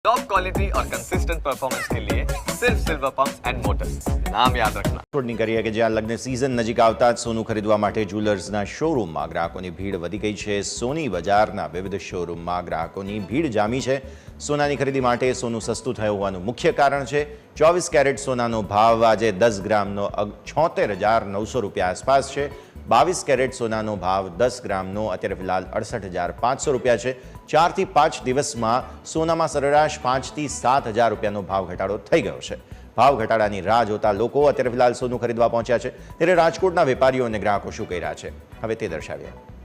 Top quality और consistent performance के लिए सिर्फ सिल्वर पंप्स एंड मोटर्स, नाम याद रखना। નોંધણી કરીએ કે જ્યાં લગ્ન સિઝન નજીક આવતા જ સોનું ખરીદવા માટે જ્વેલર્સના શોરૂમમાં ગ્રાહકોની ભીડ વધી ગઈ છે। સોની બજારના વિવિધ શોરૂમમાં ગ્રાહકોની ભીડ જામી છે। સોનાની ખરીદી માટે સોનું સસ્તું થયું હોવાનું મુખ્ય કારણ છે। 24 કેરેટ સોનાનો ભાવ આજે 10 ગ્રામનો 76,900 રૂપિયા આસપાસ છે। 22 કેરેટ સોનાનો ભાવ 10 ગ્રામનો અત્યારે ફિલહાલ 68,500 રૂપિયા છે। 4 થી 5 દિવસમાં સોનામાં સરેરાશ 5 થી 7,000 રૂપિયાનો ભાવ ઘટાડો થઈ ગયો છે। ભાવ ઘટાડાની રાહ જોતા લોકો અત્યારે ફિલહાલ સોનું ખરીદવા પહોંચ્યા છે। ત્યારે રાજકોટના વેપારીઓ અને ગ્રાહકો શું કહી રહ્યા છે હવે તે દર્શાવ્યા।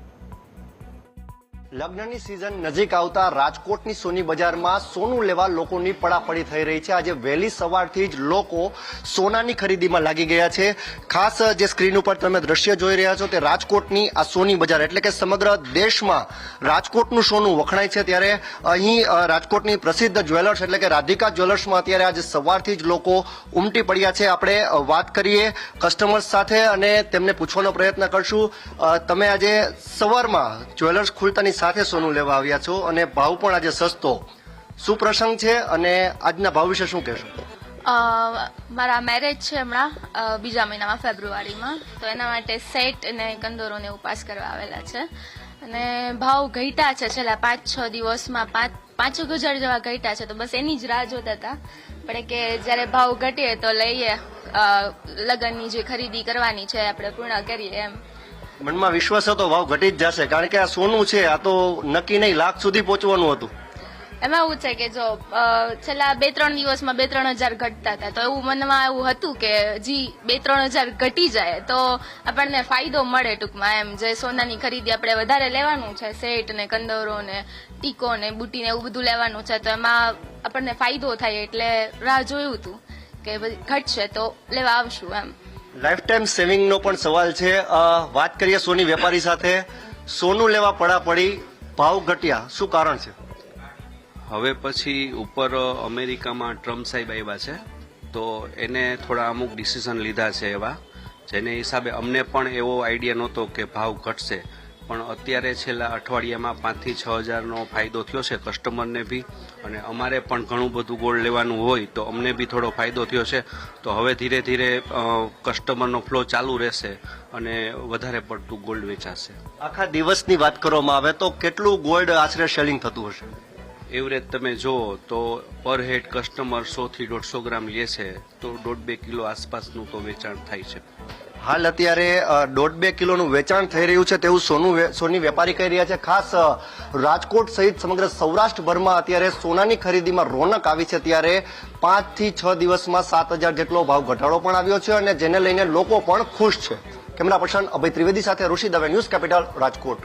લગ્નની સિઝન નજીક આવતા રાજકોટની સોની બજારમાં સોનું લેવા લોકોની પડાપડી થઈ રહી છે। આજે વહેલી સવારથી જ લોકો સોનાની ખરીદીમાં લાગી ગયા છે। ખાસ જે સ્ક્રીન ઉપર તમે દ્રશ્ય જોઈ રહ્યા છો તે રાજકોટની આ સોની બજાર એટલે કે સમગ્ર દેશમાં રાજકોટનું સોનું વખણાય છે। ત્યારે અહીં રાજકોટની પ્રસિદ્ધ જ્વેલર્સ એટલે કે રાધિકા જ્વેલર્સમાં અત્યારે આજે સવારથી જ લોકો ઉમટી પડ્યા છે। આપણે વાત કરીએ કસ્ટમર્સ સાથે અને તેમને પૂછવાનો પ્રયત્ન કરશું। તમે આજે સવારમાં જ્વેલર્સ ખુલતાની સાથે સોનું લેવા આવ્યા છો અને ભાવ પણ આજે સસ્તો, શું પ્રસંગ છે અને આજના ભાવ વિશે શું કહેશો? મારા મેરેજ છે હમણાં બીજા મહિનામાં ફેબ્રુઆરીમાં, તો એના માટે સેટ અને કંદોરોને ઉપાસ કરવા આવેલા છે અને ભાવ ઘટ્યા છે છેલ્લા 5-6 દિવસમાં 5,000 જેવા ઘટ્યા છે। તો બસ એની જ રાહ જોતા હતા પણ કે જ્યારે ભાવ ઘટે તો લઈએ, લગ્નની જે ખરીદી કરવાની છે આપણે પૂર્ણ કરીએ એમ। મનમાં વિશ્વાસ હતો ભાવ ઘટી જ જશે કારણ કે આ સોનું છે, આ તો નક્કી નહીં લાખ સુધી પહોંચવાનું હતું। એમાં એવું છે કે જો છેલ્લા 2-3 દિવસમાં 2-3 હજાર ઘટતા હતા, તો એવું મનમાં એવું હતું કે જી 2-3 હજાર ઘટી જાય તો આપણને ફાયદો મળે ટૂંકમાં એમ। જે સોનાની ખરીદી આપણે વધારે લેવાનું છે, સેટ ને કંદોરો ને ટીકો ને બુટી ને એવું બધું લેવાનું છે, તો એમાં આપણને ફાયદો થાય એટલે રાહ જોયું હતું કે ઘટશે તો લેવા આવશું એમ। લાઈફ ટાઈમ સેવિંગનો પણ સવાલ છે। વાત કરીએ સોની વેપારી સાથે, સોનું લેવા પડાપડી, ભાવ ઘટ્યા, શું કારણ છે? હવે પછી ઉપર અમેરિકામાં ટ્રમ્પ સાહેબ આવ્યા છે તો એને થોડા અમુક ડિસિઝન લીધા છે એવા, જેને હિસાબે અમને પણ એવો આઈડિયા નહોતો કે ભાવ ઘટશે, પણ અત્યારે છેલ્લા અઠવાડિયામાં 5 થી 6 હજારનો ફાયદો થયો છે કસ્ટમરને બી, અને અમારે પણ ઘણું બધું ગોલ્ડ લેવાનું હોય તો અમને બી થોડો ફાયદો થયો છે। તો હવે ધીરે ધીરે કસ્ટમરનો ફ્લો ચાલુ રહેશે અને વધારે પડતું ગોલ્ડ વેચાશે। આખા દિવસની વાત કરવામાં આવે તો કેટલું ગોલ્ડ આશરે સેલિંગ થતું હશે? એવરેજ તમે જુઓ તો પર હેડ કસ્ટમર 100 થી 150 ગ્રામ લે છે તો 1.5-2 કિલો આસપાસનું તો વેચાણ થાય છે। હાલ અત્યારે 1.5-2 કિલોનું વેચાણ થઈ રહ્યું છે તેવું સોની વેપારી કહી રહ્યા છે। ખાસ રાજકોટ સહિત સમગ્ર સૌરાષ્ટ્રભરમાં અત્યારે સોનાની ખરીદીમાં રોનક આવી છે। ત્યારે 5 થી 6 દિવસમાં 7,000 જેટલો ભાવ ઘટાડો પણ આવ્યો છે અને જેને લઈને લોકો પણ ખુશ છે। કેમેરા પર્સન અભય ત્રિવેદી સાથે ઋષિ દવે, ન્યૂઝ કેપિટલ, રાજકોટ।